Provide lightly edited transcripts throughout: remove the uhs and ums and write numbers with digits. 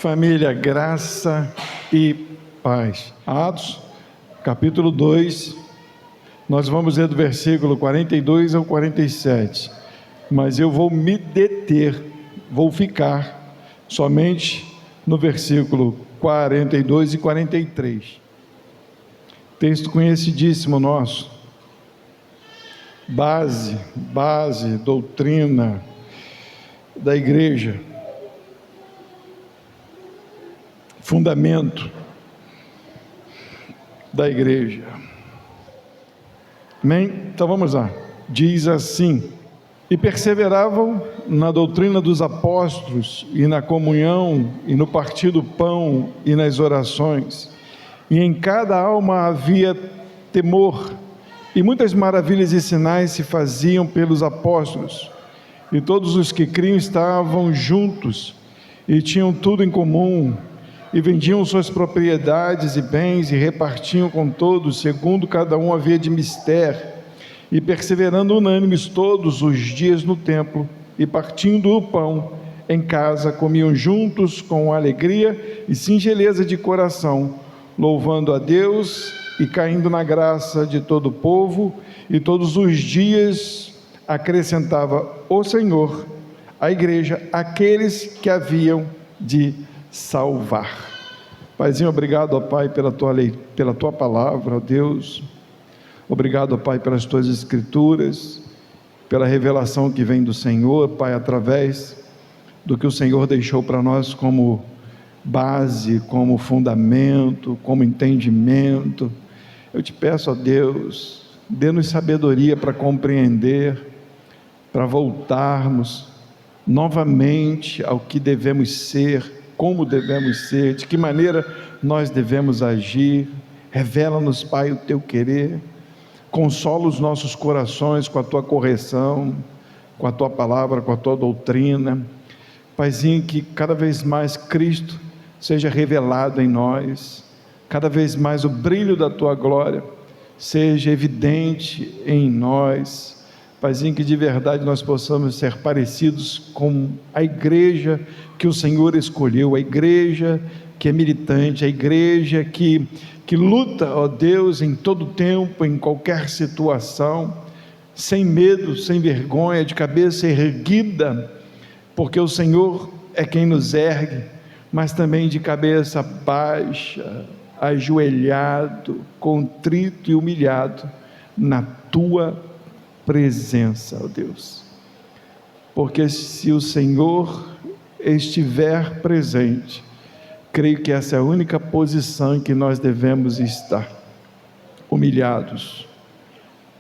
Família, graça e paz. Atos, capítulo 2, nós vamos ler do versículo 42 ao 47, mas eu vou me deter, vou ficar somente no versículo 42 e 43. Texto conhecidíssimo nosso, base, doutrina da igreja, fundamento da igreja. Amém? Então vamos lá. Diz assim: e perseveravam na doutrina dos apóstolos, e na comunhão, e no partir do pão, e nas orações, e em cada alma havia temor, e muitas maravilhas e sinais se faziam pelos apóstolos, e todos os que criam estavam juntos, e tinham tudo em comum, e vendiam suas propriedades e bens, e repartiam com todos, segundo cada um havia de mister, e perseverando unânimes todos os dias no templo, e partindo o pão em casa, comiam juntos com alegria e singeleza de coração, louvando a Deus e caindo na graça de todo o povo, e todos os dias acrescentava o Senhor à igreja aqueles que haviam de salvar. Paizinho, obrigado, ó Pai, pela tua palavra, ó Deus. Obrigado, ó Pai, pelas tuas escrituras, pela revelação que vem do Senhor, Pai, através do que o Senhor deixou para nós como base, como fundamento, como entendimento. Eu te peço, ó Deus, dê-nos sabedoria para compreender, para voltarmos novamente ao que devemos ser, como devemos ser, de que maneira nós devemos agir. Revela-nos, Pai, o teu querer, consola os nossos corações com a tua correção, com a tua palavra, com a tua doutrina. Paizinho, que cada vez mais Cristo seja revelado em nós, cada vez mais o brilho da tua glória seja evidente em nós. Paizinho, que de verdade nós possamos ser parecidos com a igreja que o Senhor escolheu, a igreja que é militante, a igreja que luta, ó Deus, em todo tempo, em qualquer situação, sem medo, sem vergonha, de cabeça erguida, porque o Senhor é quem nos ergue, mas também de cabeça baixa, ajoelhado, contrito e humilhado na tua presença, ó Deus. Porque se o Senhor estiver presente, creio que essa é a única posição em que nós devemos estar, humilhados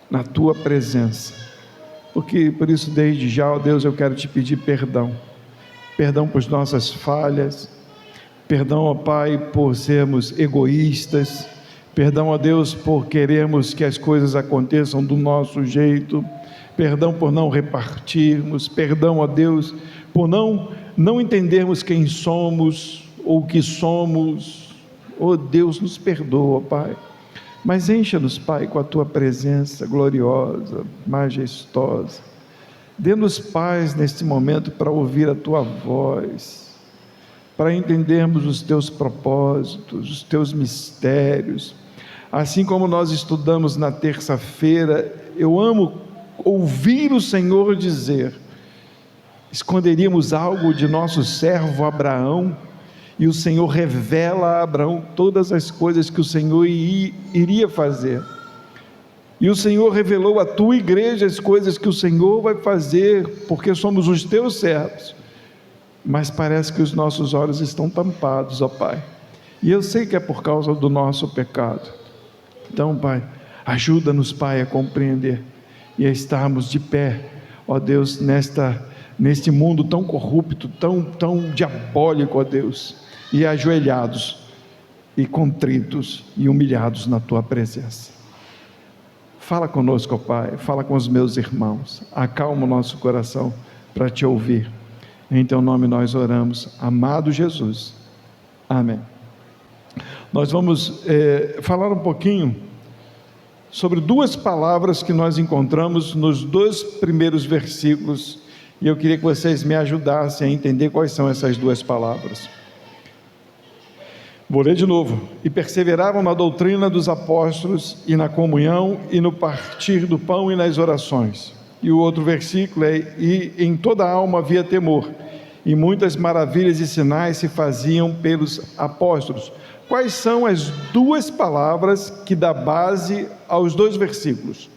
na tua presença. Porque por isso, desde já, ó Deus, eu quero te pedir perdão por nossas falhas, perdão, ó Pai, por sermos egoístas, perdão, ó Deus, por querermos que as coisas aconteçam do nosso jeito, perdão por não repartirmos, perdão, ó Deus, por não entendermos quem somos ou o que somos. Ó Deus, nos perdoa, Pai, mas encha-nos, Pai, com a tua presença gloriosa, majestosa. Dê-nos paz neste momento para ouvir a tua voz, para entendermos os teus propósitos, os teus mistérios. Assim como nós estudamos na terça-feira, eu amo ouvir o Senhor dizer: esconderíamos algo de nosso servo Abraão, e o Senhor revela a Abraão todas as coisas que o Senhor iria fazer. E o Senhor revelou à tua igreja as coisas que o Senhor vai fazer, porque somos os teus servos. Mas parece que os nossos olhos estão tampados, ó Pai, e eu sei que é por causa do nosso pecado. Então, Pai, ajuda-nos, Pai, a compreender e a estarmos de pé, ó Deus, neste mundo tão corrupto, tão diabólico, ó Deus, e ajoelhados, e contritos, e humilhados na tua presença. Fala conosco, ó Pai, fala com os meus irmãos, acalma o nosso coração para te ouvir. Em teu nome nós oramos, amado Jesus, amém. Nós vamos falar um pouquinho sobre duas palavras que nós encontramos nos dois primeiros versículos, e eu queria que vocês me ajudassem a entender quais são essas duas palavras. Vou ler de novo. E perseveravam na doutrina dos apóstolos, e na comunhão, e no partir do pão, e nas orações. E o outro versículo é: e em toda a alma havia temor, e muitas maravilhas e sinais se faziam pelos apóstolos. Quais são as duas palavras que dá base aos dois versículos?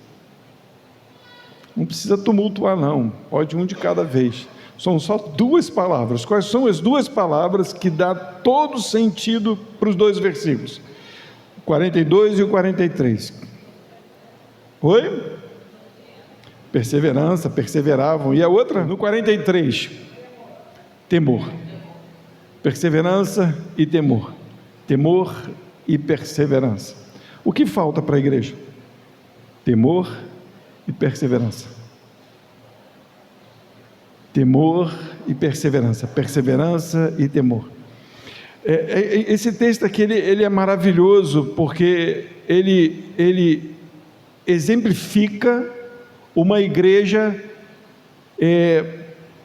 Não precisa tumultuar não, pode um de cada vez. São só duas palavras. Quais são as duas palavras que dá todo sentido para os dois versículos? O 42 e o 43. Oi? Perseverança, perseveravam. E a outra? No 43. Temor. Perseverança e temor. Temor e perseverança. O que falta para a igreja? Temor e perseverança. Temor e perseverança. Perseverança e temor. Esse texto aqui, ele é maravilhoso, porque ele exemplifica uma igreja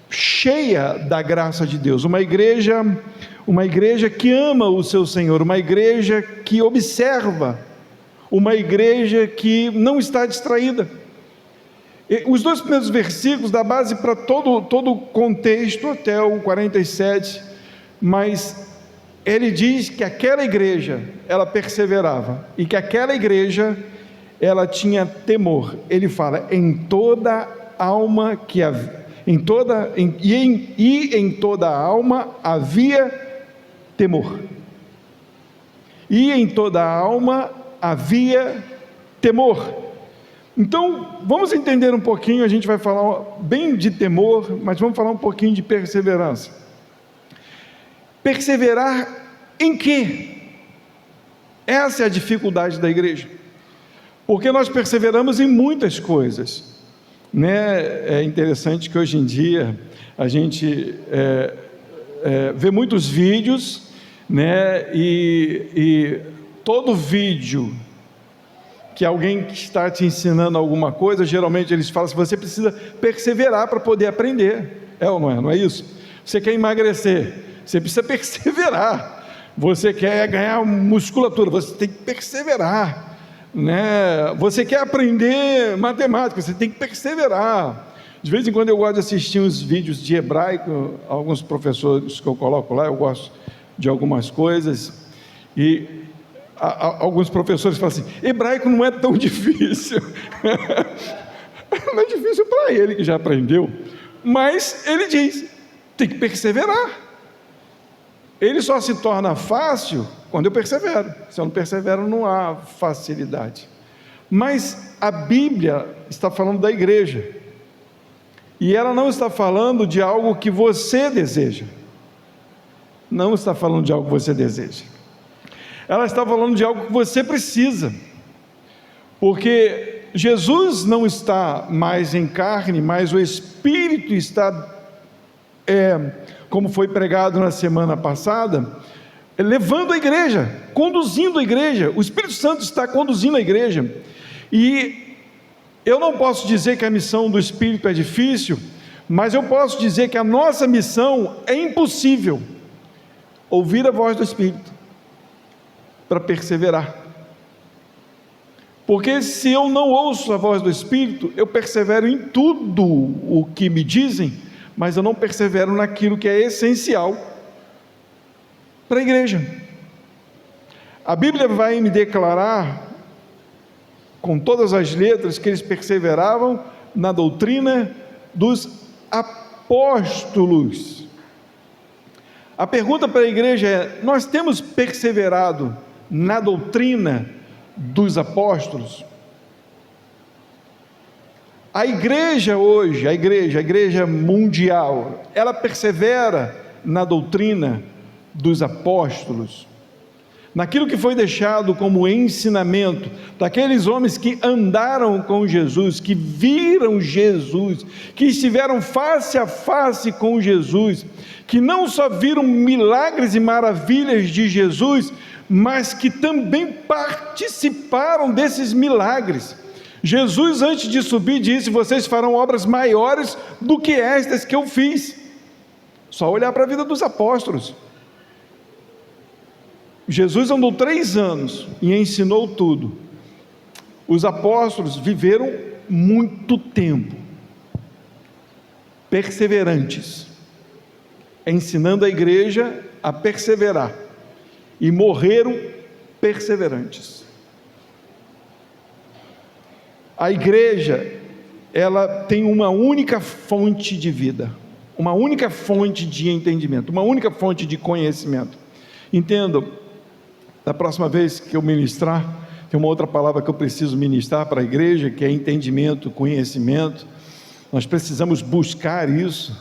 cheia da graça de Deus, uma igreja que ama o seu Senhor, uma igreja que observa, uma igreja que não está distraída. Os dois primeiros versículos dá base para todo o contexto até o 47, mas ele diz que aquela igreja, ela perseverava, e que aquela igreja, ela tinha temor. Ele fala, em toda alma que havia, em toda alma havia temor. E em toda alma havia temor. Então, vamos entender um pouquinho, a gente vai falar bem de temor, mas vamos falar um pouquinho de perseverança. Perseverar em quê? Essa é a dificuldade da igreja. Porque nós perseveramos em muitas coisas, né? É interessante que hoje em dia a gente vê muitos vídeos, né? E todo vídeo que alguém que está te ensinando alguma coisa, geralmente eles falam assim, você precisa perseverar para poder aprender. É ou não é? Não é isso? Você quer emagrecer, você precisa perseverar. Você quer ganhar musculatura, você tem que perseverar, né? Você quer aprender matemática, você tem que perseverar. De vez em quando eu gosto de assistir uns vídeos de hebraico, alguns professores que eu coloco lá, eu gosto de algumas coisas, e alguns professores falam assim, hebraico não é tão difícil. Não é difícil para ele que já aprendeu, mas ele diz, tem que perseverar. Ele só se torna fácil quando eu persevero. Se eu não persevero, não há facilidade. Mas a Bíblia está falando da igreja, e ela não está falando de algo que você deseja. Não está falando de algo que você deseja. Ela está falando de algo que você precisa, porque Jesus não está mais em carne, mas o Espírito está, como foi pregado na semana passada, levando a igreja, conduzindo a igreja. O Espírito Santo está conduzindo a igreja, e eu não posso dizer que a missão do Espírito é difícil, mas eu posso dizer que a nossa missão é impossível, ouvir a voz do Espírito, para perseverar. Porque se eu não ouço a voz do Espírito, eu persevero em tudo o que me dizem, mas eu não persevero naquilo que é essencial para a igreja. A Bíblia vai me declarar, com todas as letras, que eles perseveravam na doutrina dos apóstolos. A pergunta para a igreja é, nós temos perseverado na doutrina dos apóstolos? A igreja hoje, a igreja mundial, ela persevera na doutrina dos apóstolos, naquilo que foi deixado como ensinamento daqueles homens que andaram com Jesus, que viram Jesus, que estiveram face a face com Jesus, que não só viram milagres e maravilhas de Jesus, mas que também participaram desses milagres. Jesus, antes de subir, disse, vocês farão obras maiores do que estas que eu fiz. Só olhar para a vida dos apóstolos. Jesus andou 3 anos e ensinou tudo. Os apóstolos viveram muito tempo, perseverantes, ensinando a igreja a perseverar, e morreram perseverantes. A igreja, ela tem uma única fonte de vida, uma única fonte de entendimento, uma única fonte de conhecimento. Entendam, da próxima vez que eu ministrar, tem uma outra palavra que eu preciso ministrar para a igreja, que é entendimento, conhecimento. Nós precisamos buscar isso,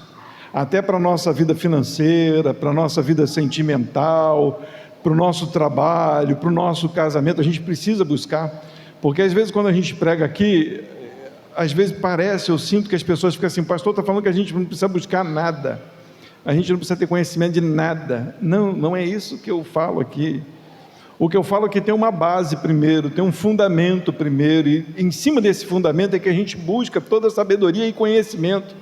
até para a nossa vida financeira, para a nossa vida sentimental, para o nosso trabalho, para o nosso casamento. A gente precisa buscar, porque às vezes quando a gente prega aqui, às vezes eu sinto que as pessoas ficam assim: pastor, está falando que a gente não precisa buscar nada, a gente não precisa ter conhecimento de nada. Não, não é isso que eu falo aqui. O que eu falo é que tem uma base primeiro, tem um fundamento primeiro, e em cima desse fundamento é que a gente busca toda a sabedoria e conhecimento.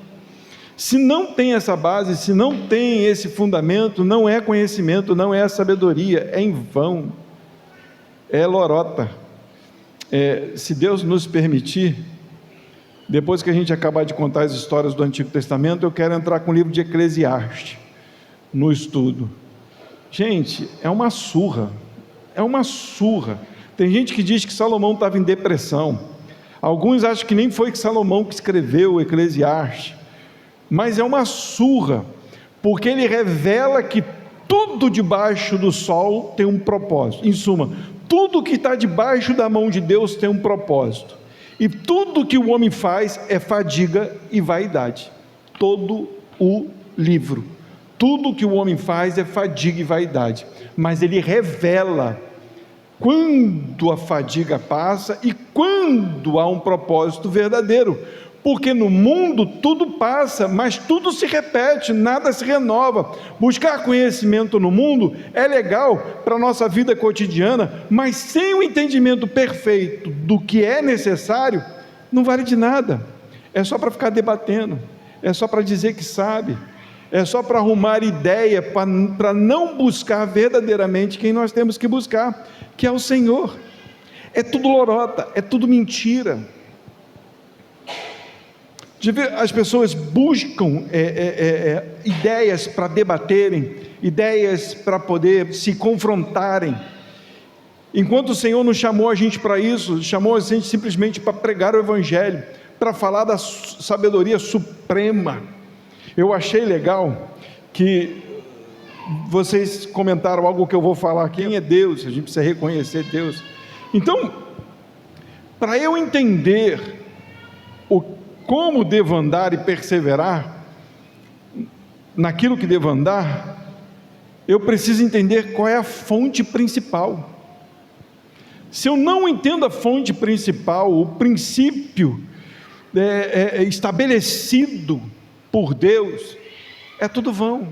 Se não tem essa base, se não tem esse fundamento, não é conhecimento, não é sabedoria, é em vão, é lorota. Se Deus nos permitir, depois que a gente acabar de contar as histórias do Antigo Testamento, eu quero entrar com o livro de Eclesiastes no estudo. Gente, é uma surra. Tem gente que diz que Salomão estava em depressão. Alguns acham que nem foi que Salomão que escreveu o Eclesiastes, mas é uma surra, porque ele revela que tudo debaixo do sol tem um propósito. Em suma, tudo que está debaixo da mão de Deus tem um propósito, e tudo que o homem faz é fadiga e vaidade. Todo o livro, tudo que o homem faz é fadiga e vaidade, mas ele revela quando a fadiga passa e quando há um propósito verdadeiro, porque no mundo tudo passa, mas tudo se repete, nada se renova. Buscar conhecimento no mundo é legal para a nossa vida cotidiana, mas sem o entendimento perfeito do que é necessário, não vale de nada. É só para ficar debatendo, é só para dizer que sabe, é só para arrumar ideia, para não buscar verdadeiramente quem nós temos que buscar, que é o Senhor. É tudo lorota, é tudo mentira. As pessoas buscam ideias para debaterem, ideias para poder se confrontarem, enquanto o Senhor não chamou a gente para isso, chamou a gente simplesmente para pregar o Evangelho, para falar da sabedoria suprema. Eu achei legal que vocês comentaram algo que eu vou falar aqui. Quem é Deus? A gente precisa reconhecer Deus. Então, para eu entender como devo andar e perseverar naquilo que devo andar, eu preciso entender qual é a fonte principal. Se eu não entendo a fonte principal, o princípio estabelecido por Deus, é tudo vão,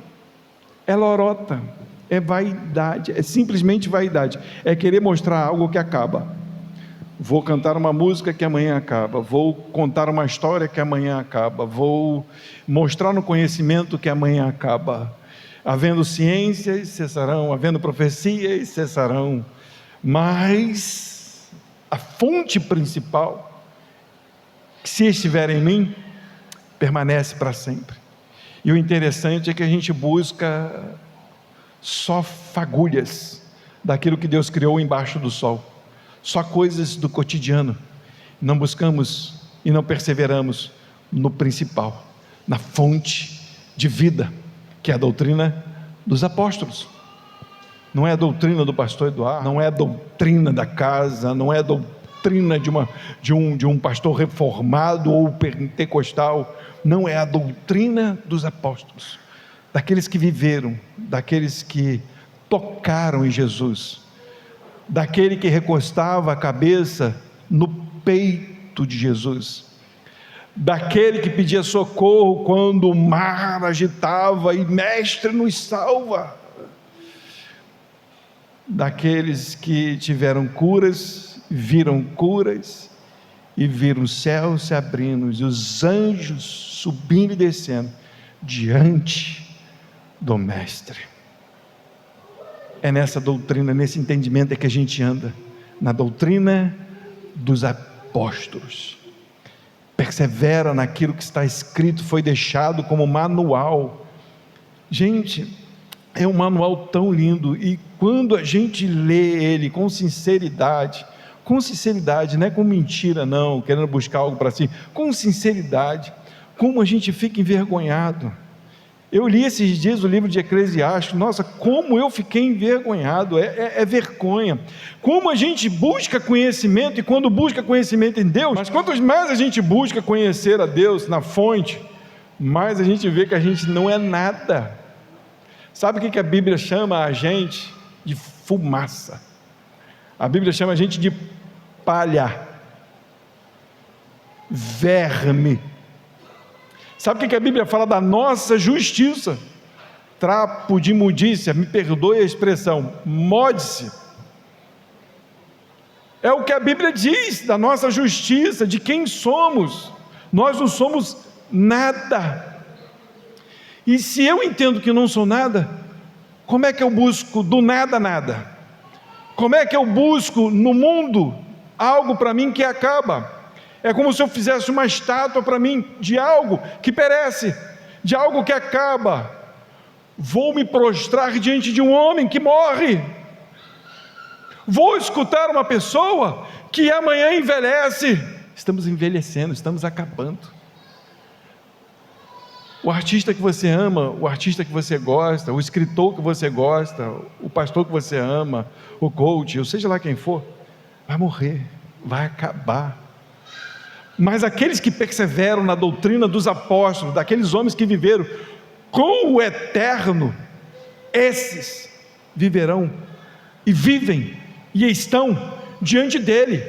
é lorota, é vaidade, é simplesmente vaidade, é querer mostrar algo que acaba. Vou cantar uma música que amanhã acaba, vou contar uma história que amanhã acaba, vou mostrar no conhecimento que amanhã acaba. Havendo ciências, cessarão, havendo profecias, cessarão, mas a fonte principal, que se estiver em mim, permanece para sempre. E o interessante é que a gente busca só fagulhas daquilo que Deus criou embaixo do sol, só coisas do cotidiano. Não buscamos e não perseveramos no principal, na fonte de vida, que é a doutrina dos apóstolos. Não é a doutrina do pastor Eduardo, não é a doutrina da casa, não é a doutrina de um pastor reformado ou pentecostal. Não, é a doutrina dos apóstolos, daqueles que viveram, daqueles que tocaram em Jesus, daquele que recostava a cabeça no peito de Jesus, daquele que pedia socorro quando o mar agitava e mestre nos salva, daqueles que tiveram curas, viram curas e viram o céu se abrindo e os anjos subindo e descendo diante do mestre. É nessa doutrina, nesse entendimento é que a gente anda, na doutrina dos apóstolos. Persevera naquilo que está escrito, foi deixado como manual. Gente, é um manual tão lindo, e quando a gente lê ele com sinceridade, não é com mentira não, querendo buscar algo para si, com sinceridade, como a gente fica envergonhado. Eu li esses dias o livro de Eclesiastes, nossa, como eu fiquei envergonhado, é vergonha, como a gente busca conhecimento, e quando busca conhecimento em Deus, mas quanto mais a gente busca conhecer a Deus na fonte, mais a gente vê que a gente não é nada. Sabe o que a Bíblia chama a gente? De fumaça. A Bíblia chama a gente de palha, verme. Sabe o que a Bíblia fala da nossa justiça? Trapo de imundícia, me perdoe a expressão, mode-se. É o que a Bíblia diz da nossa justiça, de quem somos. Nós não somos nada. E se eu entendo que não sou nada, como é que eu busco do nada nada? Como é que eu busco no mundo algo para mim que acaba? É como se eu fizesse uma estátua para mim de algo que perece, de algo que acaba. Vou me prostrar diante de um homem que morre. Vou escutar uma pessoa que amanhã envelhece. Estamos envelhecendo, estamos acabando. O artista que você ama, o artista que você gosta, o escritor que você gosta, o pastor que você ama, o coach, ou seja lá quem for, vai morrer, vai acabar. Mas aqueles que perseveram na doutrina dos apóstolos, daqueles homens que viveram com o eterno, esses viverão e vivem e estão diante dele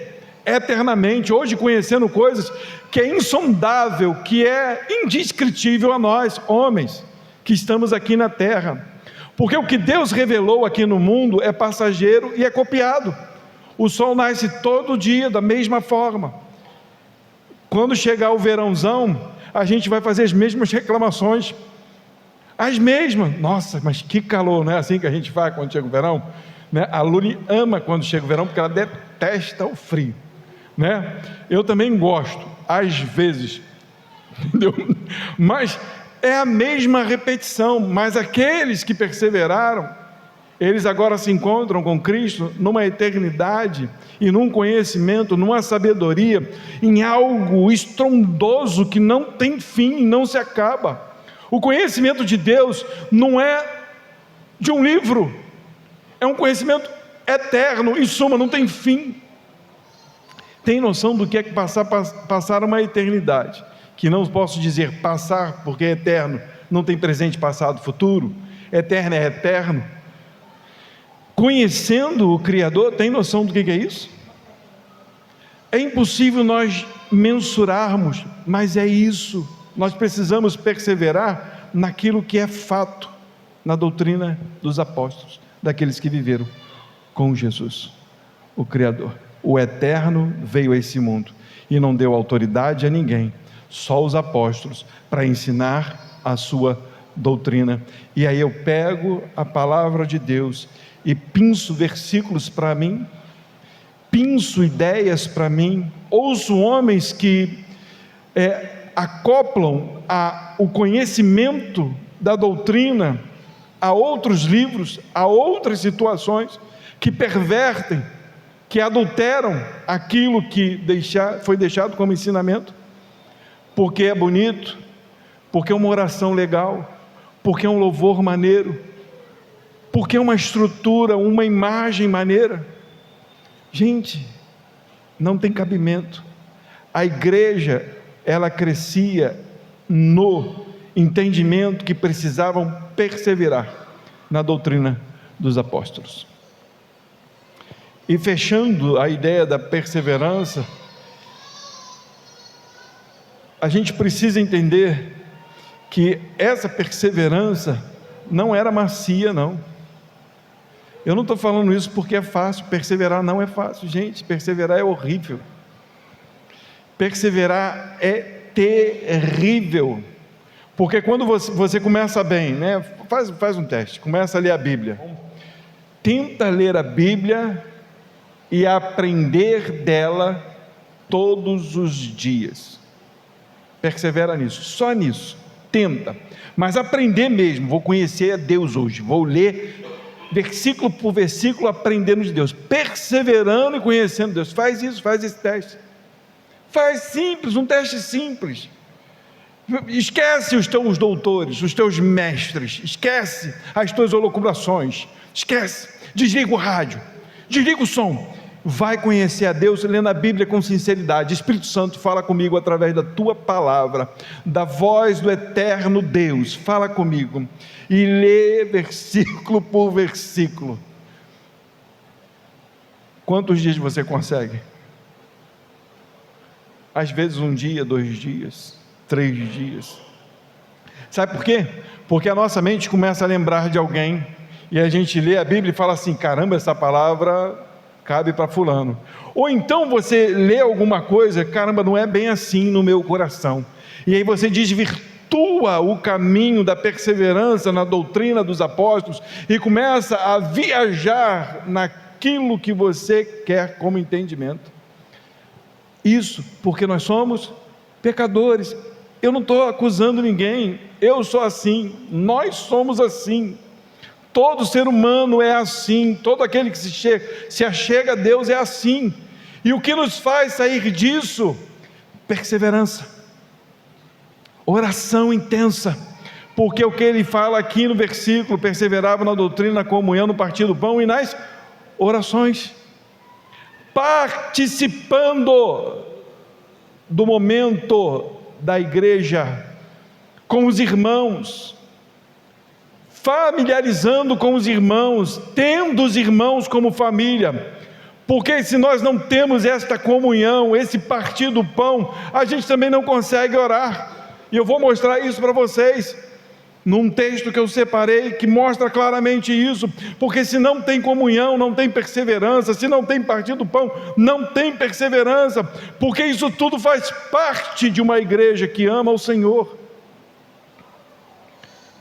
eternamente, hoje conhecendo coisas que é insondável, que é indescritível a nós, homens, que estamos aqui na terra, porque o que Deus revelou aqui no mundo é passageiro e é copiado. O sol nasce todo dia da mesma forma. Quando chegar o verãozão, a gente vai fazer as mesmas reclamações, as mesmas. Nossa, mas que calor, não é assim que a gente faz quando chega o verão? Né? A Luli ama quando chega o verão, porque ela detesta o frio, né? Eu também gosto, às vezes, entendeu? Mas é a mesma repetição. Mas aqueles que perseveraram, eles agora se encontram com Cristo numa eternidade e num conhecimento, numa sabedoria, em algo estrondoso que não tem fim, não se acaba. O conhecimento de Deus não é de um livro, é um conhecimento eterno, em suma, não tem fim. Tem noção do que é que passar uma eternidade, que não posso dizer passar, porque é eterno, não tem presente, passado, futuro, eterno é eterno. Conhecendo o Criador, tem noção do que é isso? É impossível nós mensurarmos, mas é isso, nós precisamos perseverar naquilo que é fato, na doutrina dos apóstolos, daqueles que viveram com Jesus, o Criador. O eterno veio a esse mundo e não deu autoridade a ninguém, só os apóstolos, para ensinar a sua doutrina. E aí eu pego a palavra de Deus e pinço versículos para mim, pinço ideias para mim, ouço homens que acoplam o conhecimento da doutrina a outros livros, a outras situações, que pervertem, que adulteram aquilo que foi deixado como ensinamento, porque é bonito, porque é uma oração legal, porque é um louvor maneiro, porque é uma estrutura, uma imagem maneira. Gente, não tem cabimento. A igreja, ela crescia no entendimento que precisavam perseverar na doutrina dos apóstolos. E fechando a ideia da perseverança, a gente precisa entender que essa perseverança não era macia, não. Eu não estou falando isso porque é fácil. Perseverar não é fácil, gente. Perseverar é horrível. Perseverar é terrível. Porque quando você começa bem, né? Faz um teste, começa a ler a Bíblia. Tenta ler a Bíblia e aprender dela todos os dias. Persevera nisso, só nisso. Tenta, mas aprender mesmo. Vou conhecer a Deus hoje, vou ler versículo por versículo, aprendendo de Deus, perseverando e conhecendo Deus. Faz isso, faz esse teste. Faz simples, um teste simples. Esquece os teus doutores, os teus mestres, esquece as tuas elucubrações, esquece. Desliga o rádio, desliga o som, vai conhecer a Deus lendo a Bíblia com sinceridade. Espírito Santo, fala comigo através da tua palavra, da voz do eterno Deus, fala comigo, e lê versículo por versículo. Quantos dias você consegue? Às vezes 1 dia, 2 dias, 3 dias. Sabe por quê? Porque a nossa mente começa a lembrar de alguém, e a gente lê a Bíblia e fala assim: caramba, essa palavra cabe para fulano. Ou então você lê alguma coisa: caramba, não é bem assim no meu coração. E aí você desvirtua o caminho da perseverança na doutrina dos apóstolos e começa a viajar naquilo que você quer como entendimento. Isso porque nós somos pecadores. Eu não estou acusando ninguém, eu sou assim, nós somos assim. Todo ser humano é assim, todo aquele que se achega a Deus é assim. E o que nos faz sair disso? Perseverança, oração intensa, porque o que ele fala aqui no versículo: perseverava na doutrina, na comunhão, no partir do pão e nas orações, participando do momento da igreja com os irmãos, familiarizando com os irmãos, tendo os irmãos como família, porque se nós não temos esta comunhão, esse partir do pão, a gente também não consegue orar. E eu vou mostrar isso para vocês, num texto que eu separei, que mostra claramente isso, porque se não tem comunhão, não tem perseverança, se não tem partir do pão, não tem perseverança, porque isso tudo faz parte de uma igreja que ama o Senhor.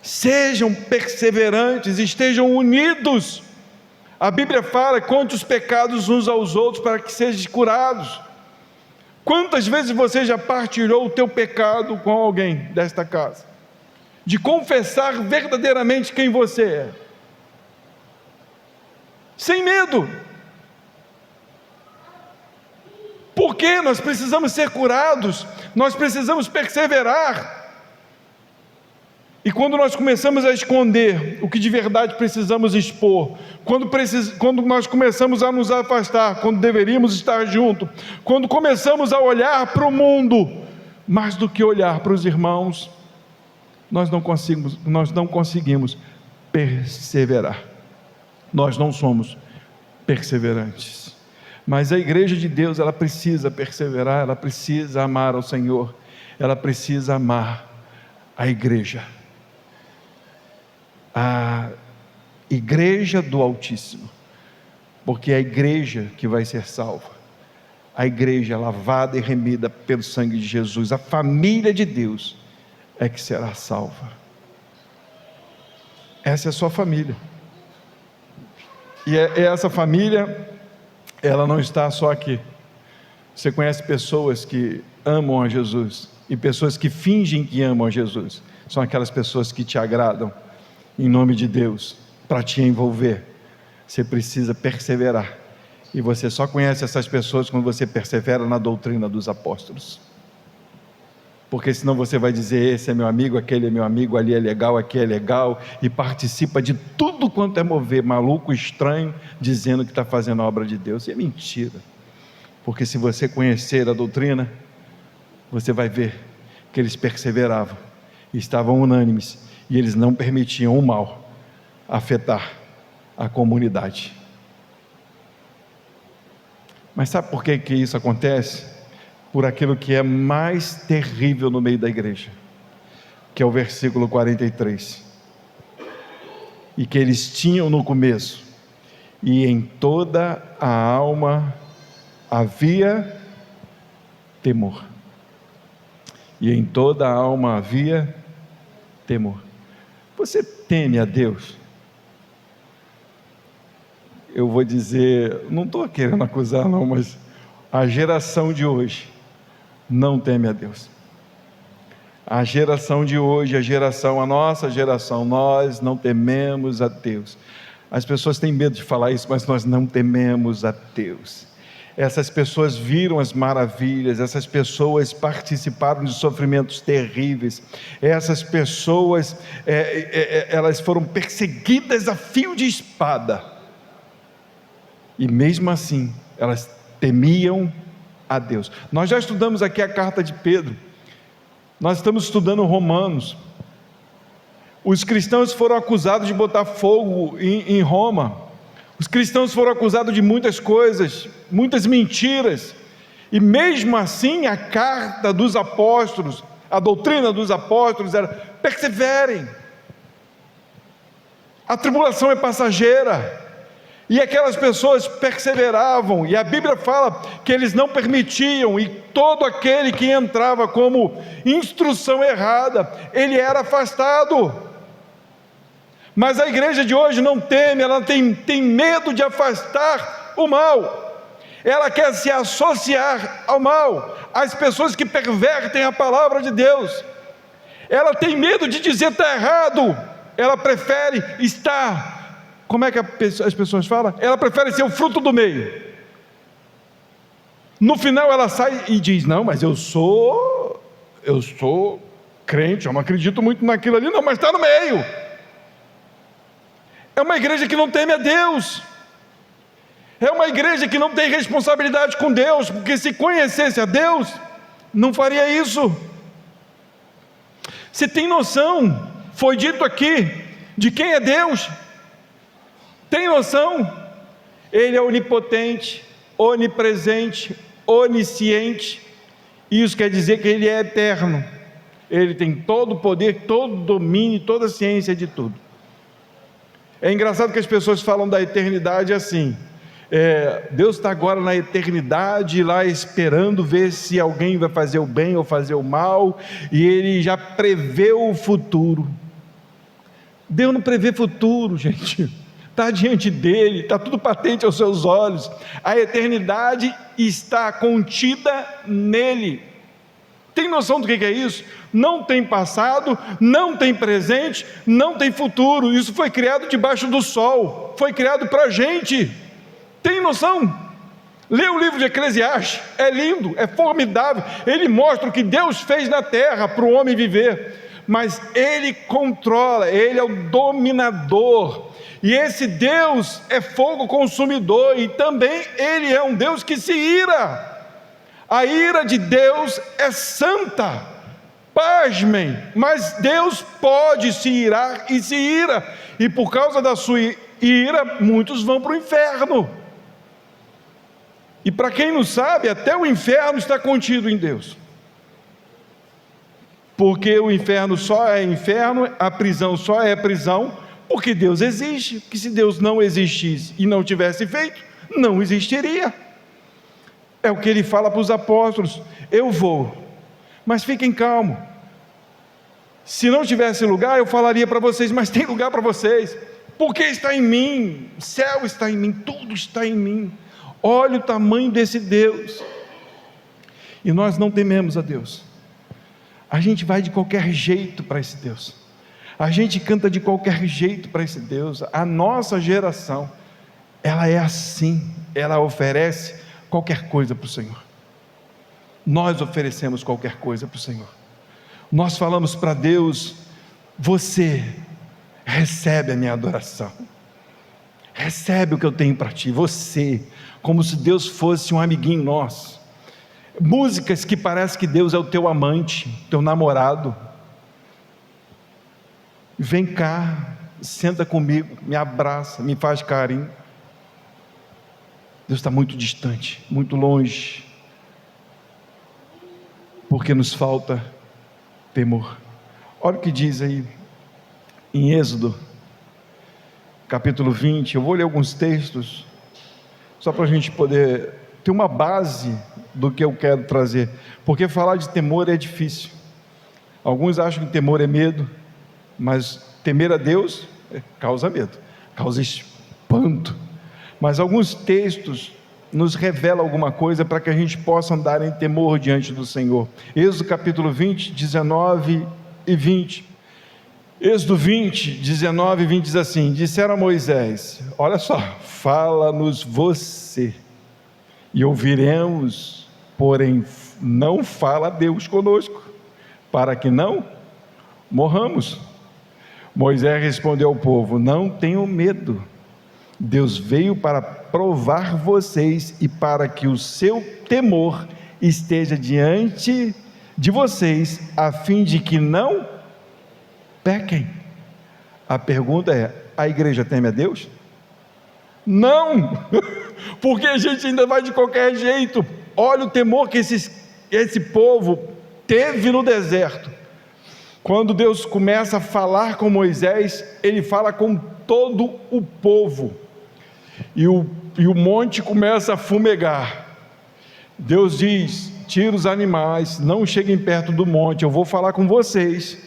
Sejam perseverantes, estejam unidos. A Bíblia fala: conte os pecados uns aos outros para que sejam curados. Quantas vezes você já partilhou o teu pecado com alguém desta casa? De confessar verdadeiramente quem você é, sem medo, porque nós precisamos ser curados, nós precisamos perseverar. E quando nós começamos a esconder o que de verdade precisamos expor, quando nós começamos a nos afastar, quando deveríamos estar juntos, quando começamos a olhar para o mundo, mais do que olhar para os irmãos, nós não conseguimos perseverar, nós não somos perseverantes. Mas a igreja de Deus, ela precisa perseverar, ela precisa amar ao Senhor, ela precisa amar a igreja, a igreja do Altíssimo, porque é a igreja que vai ser salva, a igreja lavada e remida pelo sangue de Jesus, a família de Deus é que será salva. Essa é a sua família, e essa família, ela não está só aqui. Você conhece pessoas que amam a Jesus, e pessoas que fingem que amam a Jesus, são aquelas pessoas que te agradam, em nome de Deus, para te envolver. Você precisa perseverar, e você só conhece essas pessoas quando você persevera na doutrina dos apóstolos, porque senão você vai dizer: esse é meu amigo, aquele é meu amigo, ali é legal, aqui é legal, e participa de tudo quanto é mover, maluco, estranho, dizendo que está fazendo a obra de Deus. E é mentira, porque se você conhecer a doutrina, você vai ver que eles perseveravam, estavam unânimes, e eles não permitiam o mal afetar a comunidade. Mas sabe por que isso acontece? Por aquilo que é mais terrível no meio da igreja, que é o versículo 43, e que eles tinham no começo: e em toda a alma havia temor. E em toda a alma havia temor. Você teme a Deus? eu vou dizer, não estou querendo acusar não, mas a geração de hoje não teme a Deus. A geração de hoje, a nossa geração, nós não tememos a Deus. As pessoas têm medo de falar isso, mas nós não tememos a Deus. Essas pessoas viram as maravilhas, essas pessoas participaram de sofrimentos terríveis, essas pessoas, elas foram perseguidas a fio de espada, e mesmo assim, elas temiam a Deus. Nós já estudamos aqui a carta de Pedro, nós estamos estudando Romanos. Os cristãos foram acusados de botar fogo em Roma, os cristãos foram acusados de muitas coisas, muitas mentiras, e mesmo assim a carta dos apóstolos, a doutrina dos apóstolos era: perseverem, a tribulação é passageira. E aquelas pessoas perseveravam, e a Bíblia fala que eles não permitiam, e todo aquele que entrava como instrução errada, ele era afastado. Mas a igreja de hoje não teme, ela tem medo de afastar o mal, ela quer se associar ao mal, às pessoas que pervertem a palavra de Deus, ela tem medo de dizer está errado, ela prefere estar... Como é que as pessoas falam? Ela prefere ser o fruto do meio. No final ela sai e diz: não, mas eu sou crente, eu não acredito muito naquilo ali, não, mas está no meio. É uma igreja que não teme a Deus, é uma igreja que não tem responsabilidade com Deus, porque se conhecesse a Deus, não faria isso. Você tem noção, foi dito aqui, de quem é Deus? Tem noção? Ele é onipotente, onipresente, onisciente. Isso quer dizer que Ele é eterno. Ele tem todo o poder, todo o domínio, toda a ciência de tudo. É engraçado que as pessoas falam da eternidade assim: Deus está agora na eternidade, lá esperando ver se alguém vai fazer o bem ou fazer o mal, e Ele já prevê o futuro. Deus não prevê futuro, gente. Está diante dele, está tudo patente aos seus olhos, a eternidade está contida nele. Tem noção do que é isso? Não tem passado, não tem presente, não tem futuro. Isso foi criado debaixo do sol, foi criado para a gente. Tem noção? Lê o livro de Eclesiastes, é lindo, é formidável, ele mostra o que Deus fez na terra para o homem viver, mas ele controla, ele é o dominador. E esse Deus é fogo consumidor, e também Ele é um Deus que se ira. A ira de Deus é santa, pasmem, mas Deus pode se irar e se ira, e por causa da sua ira, muitos vão para o inferno. E para quem não sabe, até o inferno está contido em Deus, porque o inferno só é inferno, a prisão só é prisão, porque Deus existe, que se Deus não existisse e não tivesse feito, não existiria. É o que ele fala para os apóstolos: eu vou, mas fiquem calmos, se não tivesse lugar eu falaria para vocês, mas tem lugar para vocês, porque está em mim, o céu está em mim, tudo está em mim. Olha o tamanho desse Deus. E nós não tememos a Deus, a gente vai de qualquer jeito para esse Deus, a gente canta de qualquer jeito para esse Deus. A nossa geração, ela é assim, ela oferece qualquer coisa para o Senhor. Nós oferecemos qualquer coisa para o Senhor. Nós falamos para Deus: você recebe a minha adoração, recebe o que eu tenho para ti, você, como se Deus fosse um amiguinho nosso. Músicas que parece que Deus é o teu amante, teu namorado. Vem cá, senta comigo, me abraça, me faz carinho. Deus está muito distante, muito longe, porque nos falta temor. Olha o que diz aí em Êxodo, capítulo 20, eu vou ler alguns textos, só para a gente poder ter uma base do que eu quero trazer, porque falar de temor é difícil. Alguns acham que temor é medo, mas temer a Deus causa medo, causa espanto. mas alguns textos nos revelam alguma coisa para que a gente possa andar em temor diante do Senhor. Êxodo capítulo 20, 19 e 20. Êxodo 20, 19 e 20 diz assim: disseram a Moisés, olha só, fala-nos você, e ouviremos, porém não fala Deus conosco, para que não morramos. Moisés respondeu ao povo: não tenham medo, Deus veio para provar vocês e para que o seu temor esteja diante de vocês, a fim de que não pequem. A pergunta é: a igreja teme a Deus? Não, porque a gente ainda vai de qualquer jeito. Olha o temor que esse povo teve no deserto. Quando Deus começa a falar com Moisés, ele fala com todo o povo, e o monte começa a fumegar. Deus diz: tira os animais, não cheguem perto do monte, eu vou falar com vocês.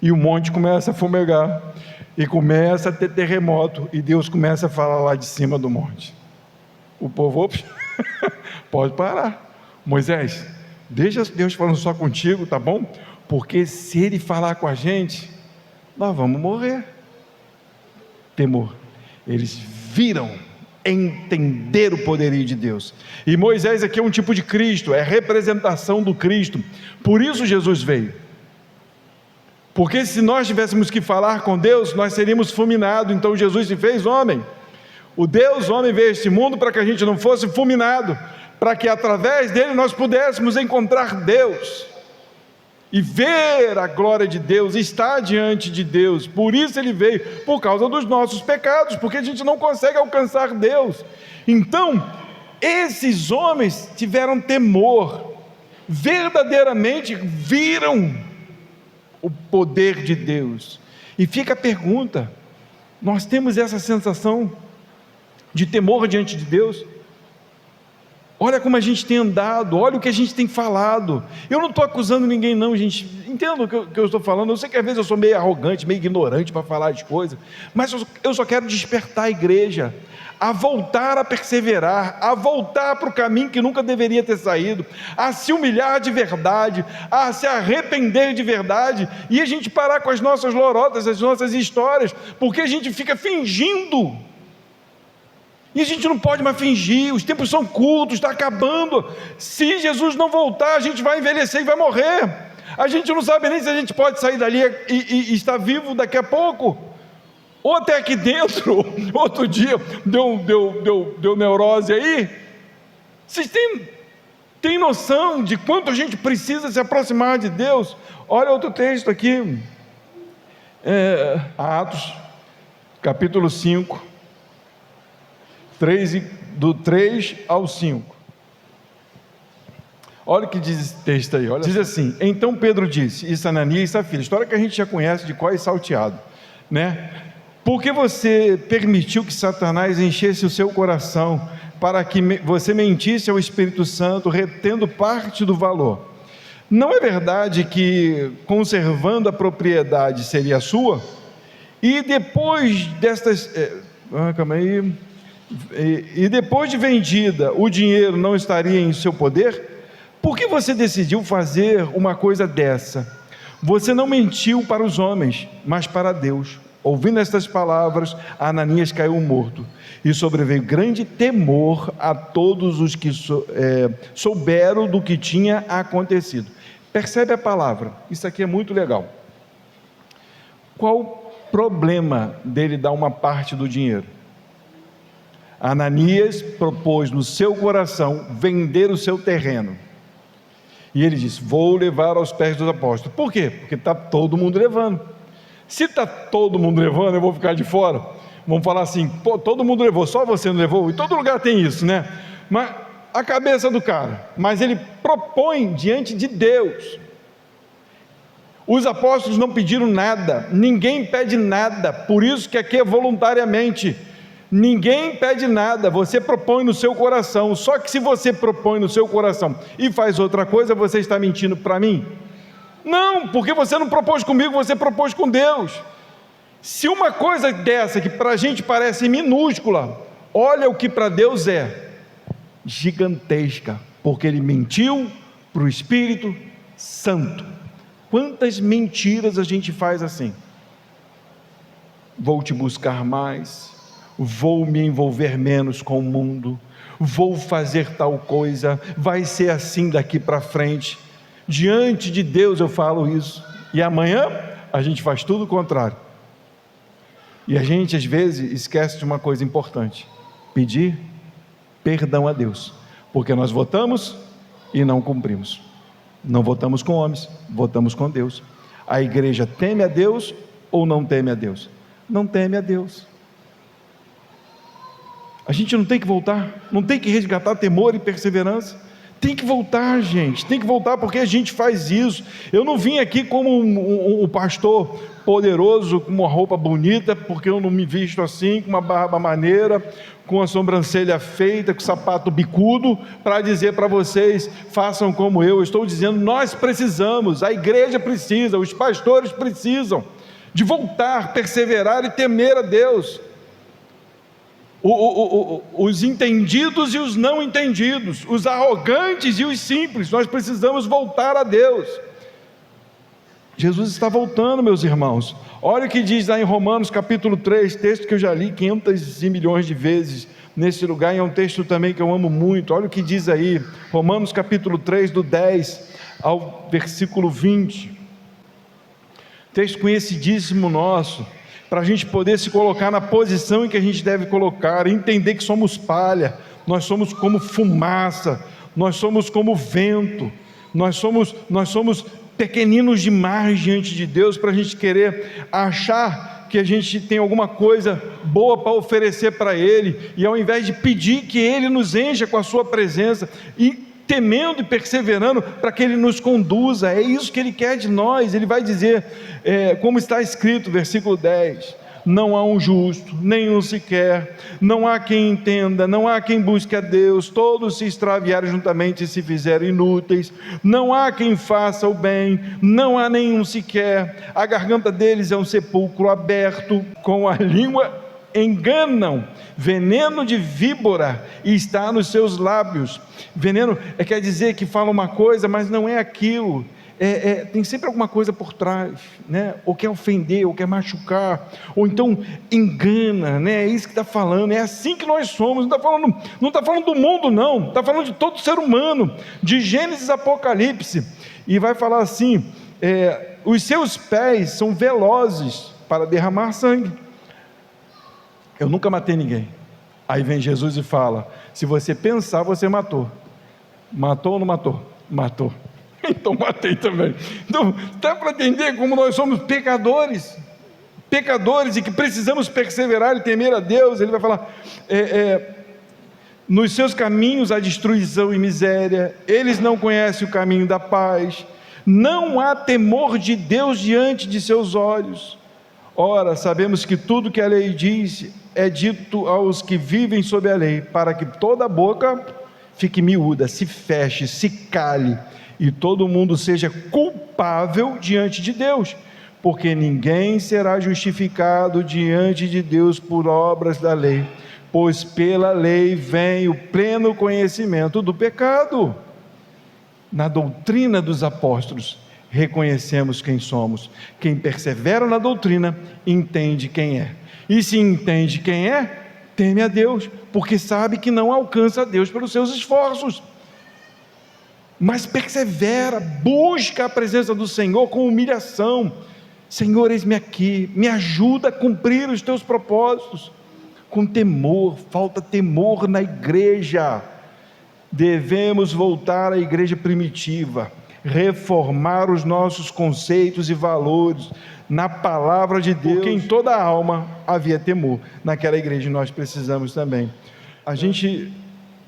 E o monte começa a fumegar, e começa a ter terremoto, e Deus começa a falar lá de cima do monte. O povo, ops, pode parar, Moisés, deixa Deus falando só contigo, tá bom? Porque se Ele falar com a gente, nós vamos morrer. Temor. Eles viram, entender o poderio de Deus. E Moisés aqui é um tipo de Cristo, é a representação do Cristo. Por isso Jesus veio. Porque se nós tivéssemos que falar com Deus, nós seríamos fulminados. Então Jesus se fez homem. O Deus homem veio a este mundo para que a gente não fosse fulminado, para que através dele nós pudéssemos encontrar Deus e ver a glória de Deus, estar diante de Deus. Por isso ele veio, por causa dos nossos pecados, porque a gente não consegue alcançar Deus. Então esses homens tiveram temor, verdadeiramente viram o poder de Deus. E fica a pergunta: nós temos essa sensação de temor diante de Deus? Olha como a gente tem andado, olha o que a gente tem falado. Eu não estou acusando ninguém não, gente, entenda o que eu estou falando. Eu sei que às vezes eu sou meio arrogante, meio ignorante para falar as coisas, mas eu só quero despertar a igreja a voltar a perseverar, a voltar para o caminho que nunca deveria ter saído, a se humilhar de verdade, a se arrepender de verdade, e a gente parar com as nossas lorotas, as nossas histórias, porque a gente fica fingindo. E a gente não pode mais fingir, os tempos são curtos, está acabando. Se Jesus não voltar, a gente vai envelhecer e vai morrer. A gente não sabe nem se a gente pode sair dali e estar vivo daqui a pouco, ou até aqui dentro. Outro dia deu neurose aí. Vocês têm noção de quanto a gente precisa se aproximar de Deus? Olha outro texto aqui, Atos capítulo 5, do 3 ao 5. Olha o que diz esse texto aí, olha. Diz assim: então Pedro disse, isso Ananias e Safira, história que a gente já conhece de cor e salteado, né? Porque você permitiu que Satanás enchesse o seu coração, para que você mentisse ao Espírito Santo, retendo parte do valor. Não é verdade que, conservando a propriedade, seria sua? E depois destas... E depois de vendida, o dinheiro não estaria em seu poder? Por que você decidiu fazer uma coisa dessa? Você não mentiu para os homens, mas para Deus. Ouvindo estas palavras, Ananias caiu morto, e sobreveio grande temor a todos os que souberam do que tinha acontecido. Percebe a palavra? Isso aqui é muito legal. Qual o problema dele dar uma parte do dinheiro? Ananias propôs no seu coração vender o seu terreno, e ele disse: vou levar aos pés dos apóstolos. Por quê? Porque está todo mundo levando. Se está todo mundo levando, eu vou ficar de fora. Vamos falar assim: pô, todo mundo levou, só você não levou. E todo lugar tem isso, né? Mas a cabeça do cara, mas ele propõe diante de Deus. Os apóstolos não pediram nada, ninguém pede nada, por isso que aqui é voluntariamente. Ninguém pede nada, você propõe no seu coração. Só que se você propõe no seu coração e faz outra coisa, você está mentindo para mim? Não, porque você não propôs comigo, você propôs com Deus. Se uma coisa dessa, que para a gente parece minúscula, olha o que para Deus é gigantesca, porque Ele mentiu para o Espírito Santo. Quantas mentiras a gente faz assim? Vou te buscar mais, vou me envolver menos com o mundo, vou fazer tal coisa, vai ser assim daqui para frente. Diante de Deus eu falo isso, e amanhã a gente faz tudo o contrário. E a gente às vezes esquece de uma coisa importante: pedir perdão a Deus, porque nós votamos e não cumprimos. Não votamos com homens, votamos com Deus. A igreja teme a Deus ou não teme a Deus? Não teme a Deus. A gente não tem que voltar, não tem que resgatar temor e perseverança. Tem que voltar, gente, tem que voltar, porque a gente faz isso. Eu não vim aqui como um pastor poderoso, com uma roupa bonita, porque eu não me visto assim, com uma barba maneira, com a sobrancelha feita, com sapato bicudo, para dizer para vocês, façam como eu. Eu estou dizendo, nós precisamos, a igreja precisa, os pastores precisam, de voltar, perseverar e temer a Deus. Os entendidos e os não entendidos, os arrogantes e os simples, nós precisamos voltar a Deus. Jesus está voltando, meus irmãos. Olha o que diz lá em Romanos capítulo 3, texto que eu já li 500 milhões de vezes nesse lugar, e é um texto também que eu amo muito. Olha o que diz aí, Romanos capítulo 3, do 10 ao versículo 20, texto conhecidíssimo nosso, para a gente poder se colocar na posição em que a gente deve colocar, entender que somos palha, nós somos como fumaça, nós somos como vento, nós somos pequeninos demais diante de Deus, para a gente querer achar que a gente tem alguma coisa boa para oferecer para Ele, e ao invés de pedir que Ele nos encha com a sua presença, e temendo e perseverando para que Ele nos conduza, é isso que Ele quer de nós. Ele vai dizer, como está escrito, versículo 10, não há um justo, nenhum sequer, não há quem entenda, não há quem busque a Deus, todos se extraviaram juntamente e se fizeram inúteis, não há quem faça o bem, não há nenhum sequer, a garganta deles é um sepulcro aberto, com a língua enganam, veneno de víbora está nos seus lábios. Veneno quer dizer que fala uma coisa, mas não é aquilo, tem sempre alguma coisa por trás, né? Ou quer ofender, ou quer machucar, ou então engana, né? É isso que está falando, é assim que nós somos. Não está falando do mundo, não, está falando de todo ser humano, de Gênesis a Apocalipse, e vai falar assim, os seus pés são velozes para derramar sangue. Eu nunca matei ninguém. Aí vem Jesus e fala, se você pensar, você matou. Matou ou não matou? Matou. Então matei também. Então, dá para entender como nós somos pecadores, e que precisamos perseverar e temer a Deus. Ele vai falar, nos seus caminhos há destruição e miséria, eles não conhecem o caminho da paz, não há temor de Deus diante de seus olhos. Ora, sabemos que tudo que a lei diz é dito aos que vivem sob a lei, para que toda boca fique miúda, se feche, se cale, e todo mundo seja culpável diante de Deus, porque ninguém será justificado diante de Deus por obras da lei, pois pela lei vem o pleno conhecimento do pecado. Na doutrina dos apóstolos, reconhecemos quem somos. Quem persevera na doutrina, entende quem é. E se entende quem é, teme a Deus, porque sabe que não alcança a Deus pelos seus esforços. Mas persevera, busca a presença do Senhor com humilhação. Senhor, eis-me aqui, me ajuda a cumprir os teus propósitos. Com temor, falta temor na igreja. Devemos voltar à igreja primitiva, reformar os nossos conceitos e valores na palavra de Deus, porque em toda a alma havia temor. Naquela igreja nós precisamos também. A gente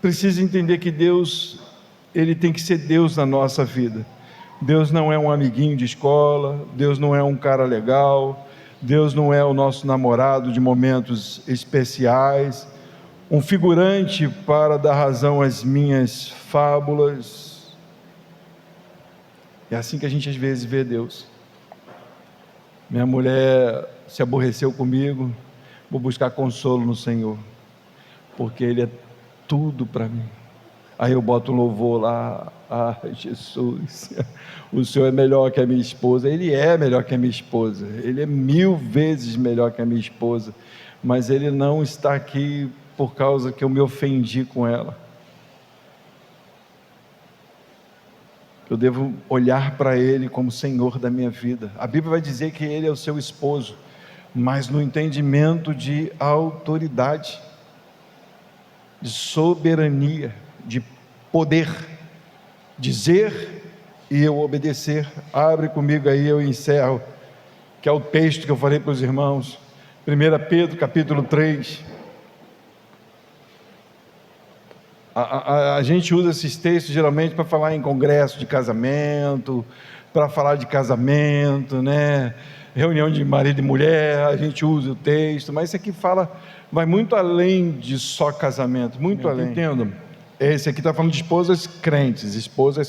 precisa entender que Deus, Ele tem que ser Deus na nossa vida. Deus não é um amiguinho de escola, Deus não é um cara legal, Deus não é o nosso namorado de momentos especiais, um figurante para dar razão às minhas fábulas. É assim que a gente às vezes vê Deus. Minha mulher se aborreceu comigo, vou buscar consolo no Senhor. porque Ele é tudo para mim. Aí eu boto um louvor lá, Jesus, o Senhor é melhor que a minha esposa. Ele é melhor que a minha esposa, Ele é 1000 vezes melhor que a minha esposa, mas Ele não está aqui por causa que eu me ofendi com ela. Eu devo olhar para Ele como Senhor da minha vida. A Bíblia vai dizer que Ele é o seu esposo, mas no entendimento de autoridade, de soberania, de poder, dizer e eu obedecer. Abre comigo aí, eu encerro, que é o texto que eu falei para os irmãos, 1 Pedro capítulo 3. A gente usa esses textos geralmente para falar em congresso de casamento, para falar de casamento, né? Reunião de marido e mulher, a gente usa o texto, mas isso aqui vai muito além de só casamento, muito além. Entendam? Esse aqui está falando de esposas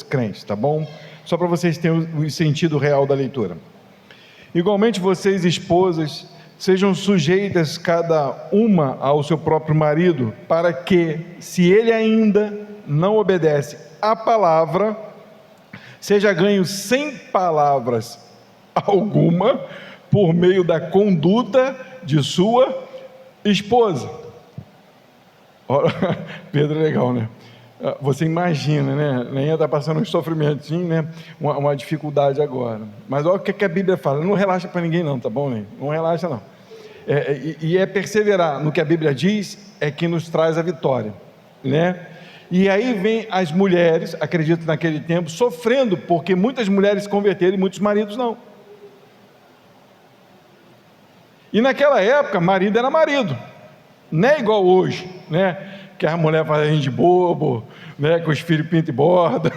crentes, tá bom? Só para vocês terem o sentido real da leitura. Igualmente vocês, esposas, sejam sujeitas cada uma ao seu próprio marido, para que, se ele ainda não obedece à palavra, seja ganho sem palavras alguma, por meio da conduta de sua esposa. Ora, Pedro é legal, né? Você imagina, né? Nem está passando um sofrimentinho, né? Uma dificuldade agora. Mas olha o que a Bíblia fala. Não relaxa para ninguém não, tá bom, né? Não relaxa não. E perseverar no que a Bíblia diz é que nos traz a vitória, né? E aí vem as mulheres, acredito naquele tempo, sofrendo, porque muitas mulheres se converteram e muitos maridos não. E naquela época, marido era marido, não é igual hoje, né? Que a mulher faz a gente de bobo, né? Que os filhos pintam e bordam,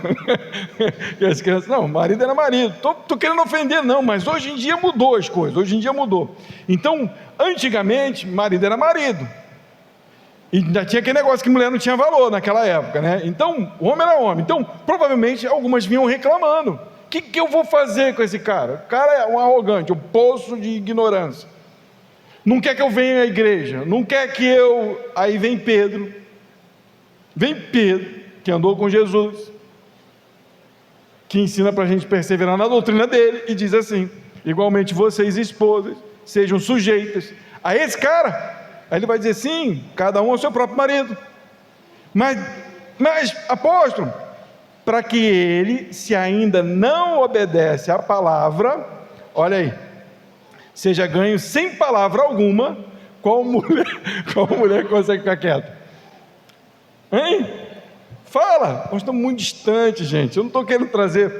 e as crianças, não, marido era marido. Tô querendo ofender não, mas hoje em dia mudou as coisas, hoje em dia mudou. Então, antigamente, marido era marido, e ainda tinha aquele negócio que mulher não tinha valor naquela época, né? Então, o homem era homem. Então, provavelmente, algumas vinham reclamando, o que eu vou fazer com esse cara? O cara é um arrogante, um poço de ignorância, não quer que eu venha à igreja, não quer que eu... Aí vem Pedro, que andou com Jesus, que ensina para a gente perseverar na doutrina dele, e diz assim: igualmente vocês, esposas, sejam sujeitas a esse cara. Aí ele vai dizer, sim, cada um ao seu próprio marido, mas apóstolo, para que ele, se ainda não obedece à palavra, olha aí, seja ganho sem palavra alguma. Qual mulher consegue ficar quieta? Hein? Fala. Nós estamos muito distantes, gente. Eu não estou querendo trazer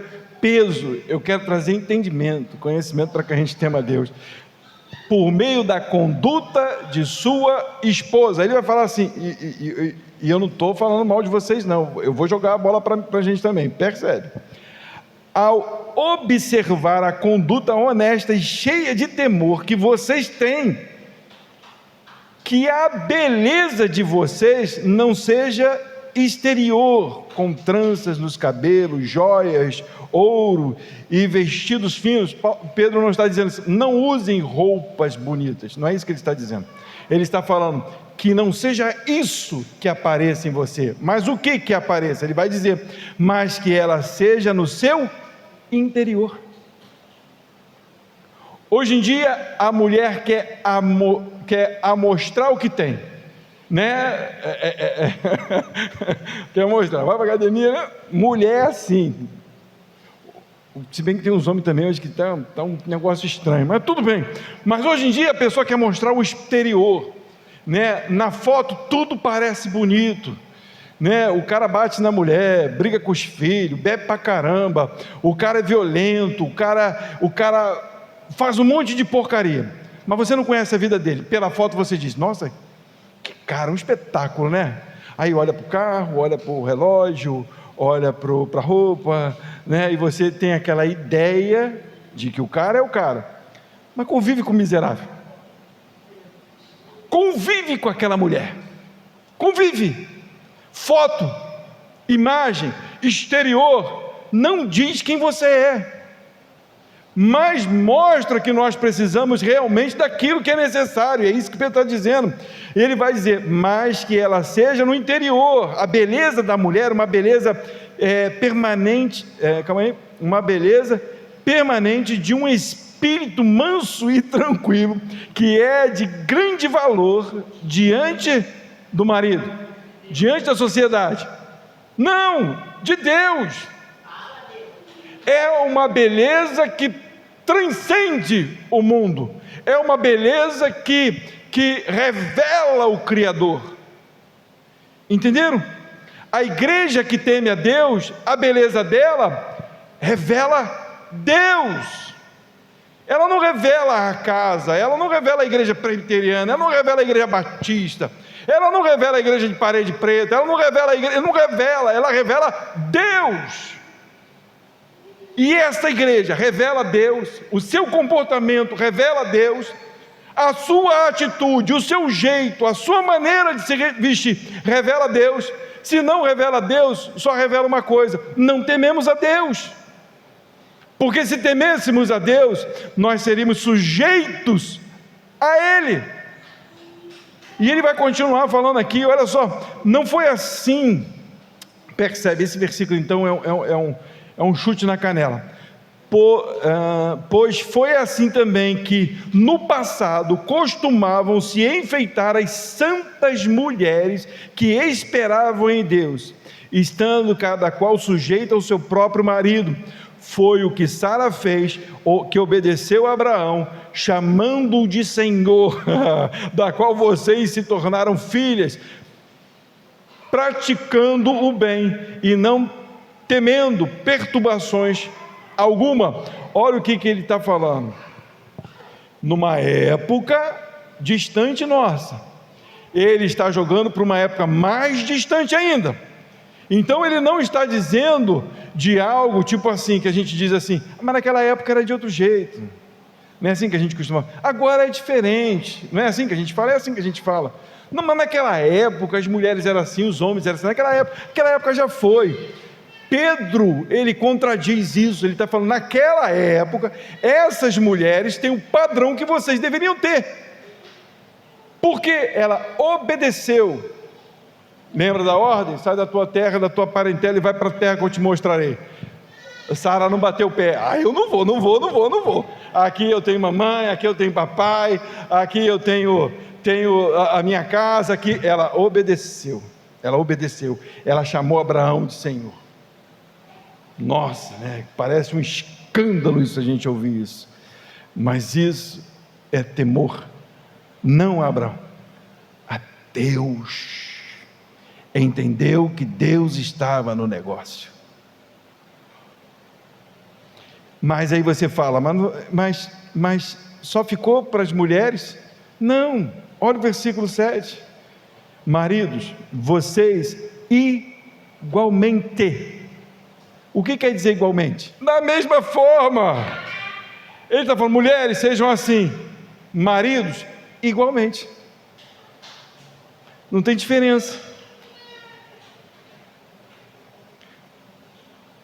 peso, eu quero trazer entendimento, conhecimento, para que a gente tema a Deus por meio da conduta de sua esposa. Aí ele vai falar assim, e eu não estou falando mal de vocês não, eu vou jogar a bola para a gente também, percebe? Ao observar a conduta honesta e cheia de temor que vocês têm, que a beleza de vocês não seja exterior, com tranças nos cabelos, joias, ouro e vestidos finos. Pedro não está dizendo assim, não usem roupas bonitas, não é isso que ele está dizendo. Ele está falando que não seja isso que apareça em você, mas o que apareça? Ele vai dizer, mas que ela seja no seu interior. Hoje em dia a mulher quer amostrar o que tem, né? Quer mostrar, vai para a academia, né? Mulher assim, se bem que tem uns homens também hoje que tá um negócio estranho, mas tudo bem. Mas hoje em dia a pessoa quer mostrar o exterior, né? Na foto tudo parece bonito, né? O cara bate na mulher, briga com os filhos, bebe pra caramba, o cara é violento, o cara faz um monte de porcaria, mas você não conhece a vida dele. Pela foto você diz, nossa, que cara, um espetáculo, né? Aí olha para o carro, olha para o relógio, olha para a roupa, né? E você tem aquela ideia de que o cara é o cara, mas convive com o miserável, convive com aquela mulher, convive. Foto, imagem, exterior não diz quem você é, mas mostra que nós precisamos realmente daquilo que é necessário. É isso que Pedro está dizendo. Ele vai dizer, mas que ela seja no interior. A beleza da mulher, uma beleza permanente, uma beleza permanente de um espírito manso e tranquilo, que é de grande valor diante do marido, diante da sociedade. Não, de Deus. É uma beleza que transcende o mundo, é uma beleza que revela o Criador. Entenderam? A igreja que teme a Deus, a beleza dela revela Deus. Ela não revela a casa, ela não revela a igreja presbiteriana, ela não revela a igreja batista, ela não revela a igreja de parede preta, ela não revela a igreja, ela revela Deus. E esta igreja revela Deus, o seu comportamento revela Deus, a sua atitude, o seu jeito, a sua maneira de se vestir revela Deus. Se não revela Deus, só revela uma coisa: não tememos a Deus. Porque se temêssemos a Deus, nós seríamos sujeitos a Ele. E ele vai continuar falando aqui, olha só, não foi assim. Percebe, esse versículo então é um chute na canela. Pois foi assim também que no passado costumavam se enfeitar as santas mulheres que esperavam em Deus, estando cada qual sujeita ao seu próprio marido. Foi o que Sara fez, que obedeceu a Abraão, chamando-o de Senhor, da qual vocês se tornaram filhas, praticando o bem e não temendo perturbações alguma. Olha o que ele está falando. Numa época distante nossa, ele está jogando para uma época mais distante ainda. Então ele não está dizendo de algo tipo assim, que a gente diz assim, mas naquela época era de outro jeito. Não é assim que a gente costuma, agora é diferente. Não é assim que a gente fala, é assim que a gente fala. Não, mas naquela época as mulheres eram assim, os homens eram assim, aquela época já foi. Pedro, ele contradiz isso, ele está falando, naquela época, essas mulheres têm o padrão que vocês deveriam ter, porque ela obedeceu. Lembra da ordem? Sai da tua terra, da tua parentela e vai para a terra que eu te mostrarei. Sara não bateu o pé, eu não vou. Aqui eu tenho mamãe, aqui eu tenho papai, aqui eu tenho a minha casa, aqui. Ela obedeceu, ela chamou Abraão de Senhor. Nossa, né? Parece um escândalo isso, a gente ouvir isso, mas isso é temor, não a Abraão, a Deus. Entendeu que Deus estava no negócio. Mas aí você fala, mas só ficou para as mulheres? Não, olha o versículo 7, maridos, vocês igualmente. O que quer dizer igualmente? Da mesma forma. Ele está falando, mulheres sejam assim, maridos igualmente, não tem diferença.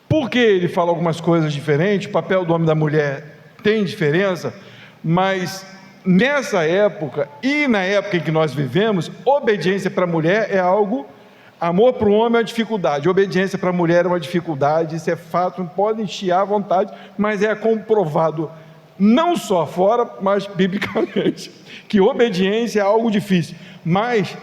Por que ele fala algumas coisas diferentes? O papel do homem e da mulher tem diferença, mas nessa época e na época em que nós vivemos, obediência para a mulher é algo, amor para o homem é uma dificuldade, obediência para a mulher é uma dificuldade, isso é fato, não podem chiar à vontade, mas é comprovado, não só fora, mas biblicamente, que obediência é algo difícil. Mas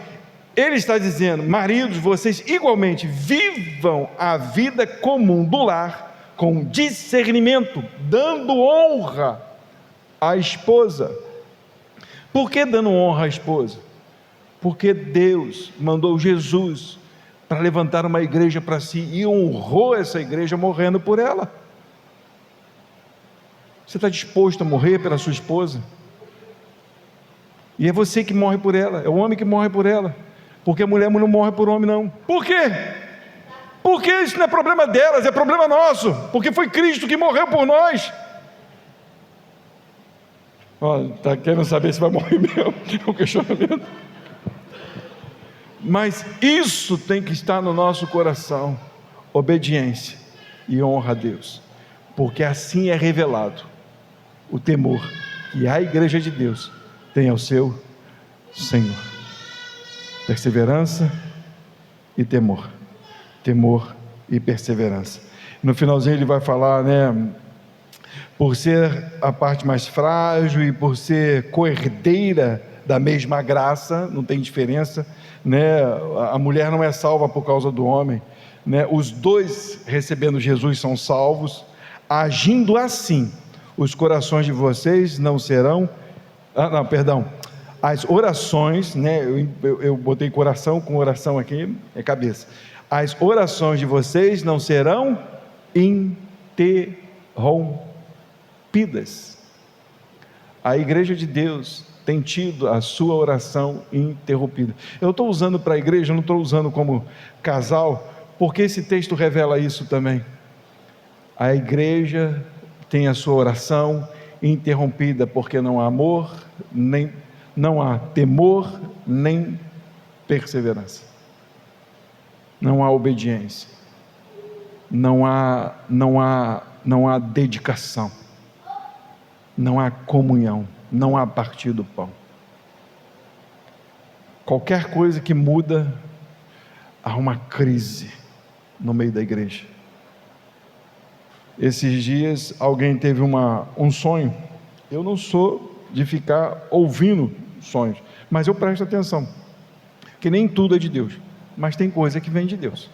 ele está dizendo, maridos, vocês igualmente vivam a vida comum do lar com discernimento, dando honra à esposa. Por que dando honra à esposa? Porque Deus mandou Jesus para levantar uma igreja para si e honrou essa igreja morrendo por ela. Você está disposto a morrer pela sua esposa? E é você que morre por ela, é o homem que morre por ela. Porque a mulher não morre por homem, não. Por quê? Porque isso não é problema delas, é problema nosso. Porque foi Cristo que morreu por nós. Está querendo saber se vai morrer mesmo? É um questionamento. Mas isso tem que estar no nosso coração. Obediência e honra a Deus. Porque assim é revelado o temor que a igreja de Deus tem ao seu Senhor. Perseverança e temor. Temor e perseverança. No finalzinho ele vai falar, por ser a parte mais frágil e por ser coerdeira da mesma graça, não tem diferença, a mulher não é salva por causa do homem, os dois recebendo Jesus são salvos. Agindo assim, os corações de vocês não serão, as orações, eu botei coração com oração aqui, é cabeça, as orações de vocês não serão interrompidas. A igreja de Deus tem tido a sua oração interrompida. Eu estou usando para a igreja, não estou usando como casal, porque esse texto revela isso também. A igreja tem a sua oração interrompida, porque não há amor, não há temor, nem perseverança. Não há obediência. Não há dedicação. Não há comunhão. Não há partir do pão. Qualquer coisa que muda, há uma crise no meio da igreja. Esses dias alguém teve um sonho. Eu não sou de ficar ouvindo sonhos, mas eu presto atenção, que nem tudo é de Deus, mas tem coisa que vem de Deus.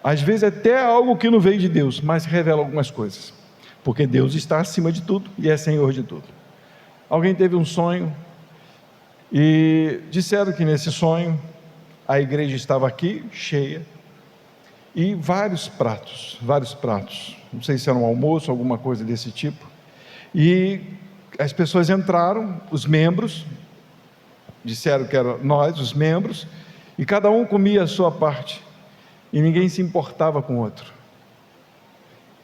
Às vezes até algo que não veio de Deus, mas revela algumas coisas, porque Deus está acima de tudo e é Senhor de tudo. Alguém teve um sonho e disseram que nesse sonho a igreja estava aqui cheia e vários pratos, não sei se era um almoço, alguma coisa desse tipo, e as pessoas entraram, os membros, disseram que eram nós, os membros, e cada um comia a sua parte, e ninguém se importava com o outro.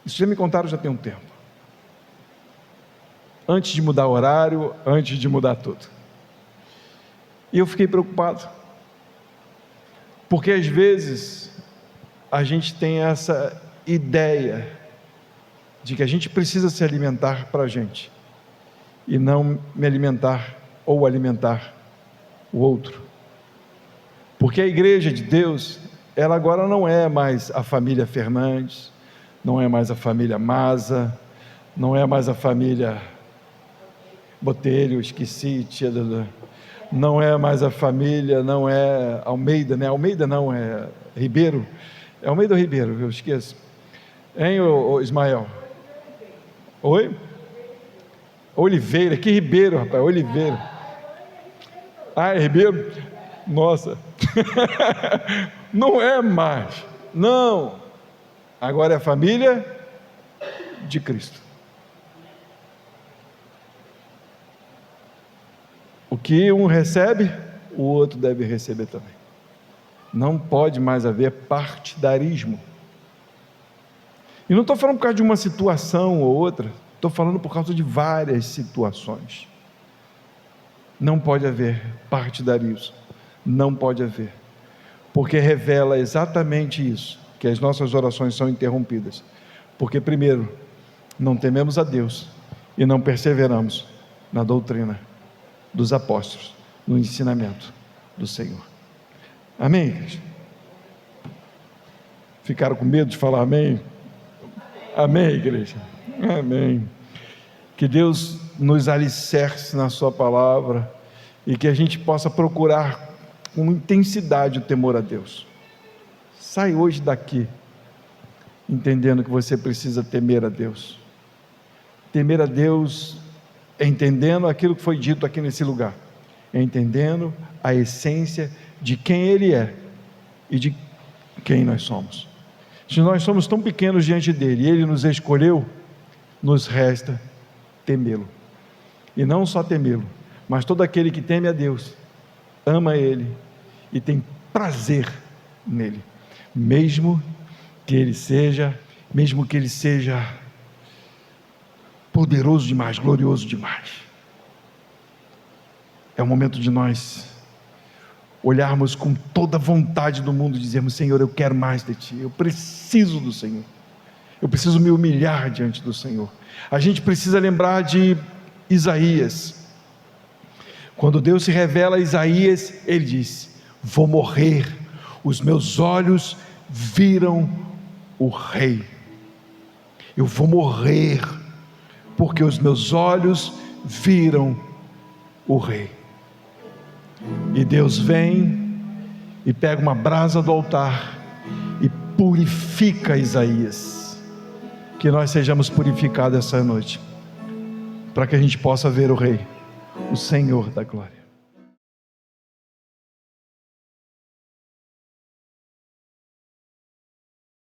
Isso já me contaram já tem um tempo, antes de mudar o horário, antes de mudar tudo, e eu fiquei preocupado, porque às vezes a gente tem essa ideia de que a gente precisa se alimentar para a gente e não me alimentar ou alimentar o outro, porque a igreja de Deus, ela agora não é mais a família Fernandes, não é mais a família Maza, não é mais a família Botelho, esqueci, não é mais a família, não é Almeida, Almeida não, é Ribeiro, é Almeida ou Ribeiro, eu esqueço, hein, ô Ismael? Oi? Oliveira, que Ribeiro, rapaz, Oliveira. Ah, é Ribeiro? Nossa, não é mais, não, agora é a família de Cristo. O que um recebe, o outro deve receber também. Não pode mais haver partidarismo. E não estou falando por causa de uma situação ou outra, estou falando por causa de várias situações. Não pode haver partidarismo, não pode haver, porque revela exatamente isso, que as nossas orações são interrompidas, porque primeiro, não tememos a Deus, e não perseveramos na doutrina dos apóstolos, no ensinamento do Senhor. Amém, igreja? Ficaram com medo de falar amém? Amém, igreja? Amém. Que Deus nos alicerce na sua palavra e que a gente possa procurar com intensidade o temor a Deus. Sai hoje daqui entendendo que você precisa temer a Deus. Temer a Deus é entendendo aquilo que foi dito aqui nesse lugar, é entendendo a essência de quem Ele é e de quem nós somos. Se nós somos tão pequenos diante dEle e Ele nos escolheu, nos resta temê-lo, e não só temê-lo, mas todo aquele que teme a Deus, ama Ele e tem prazer nele, mesmo que Ele seja poderoso demais, glorioso demais. É o momento de nós olharmos com toda a vontade do mundo e dizermos: Senhor, eu quero mais de Ti, eu preciso do Senhor, Eu preciso me humilhar diante do Senhor. A gente precisa lembrar de Isaías. Quando Deus se revela a Isaías, ele diz: vou morrer, os meus olhos viram o Rei. Eu vou morrer, porque os meus olhos viram o Rei. E Deus vem e pega uma brasa do altar e purifica Isaías. Que nós sejamos purificados essa noite, para que a gente possa ver o Rei, o Senhor da glória.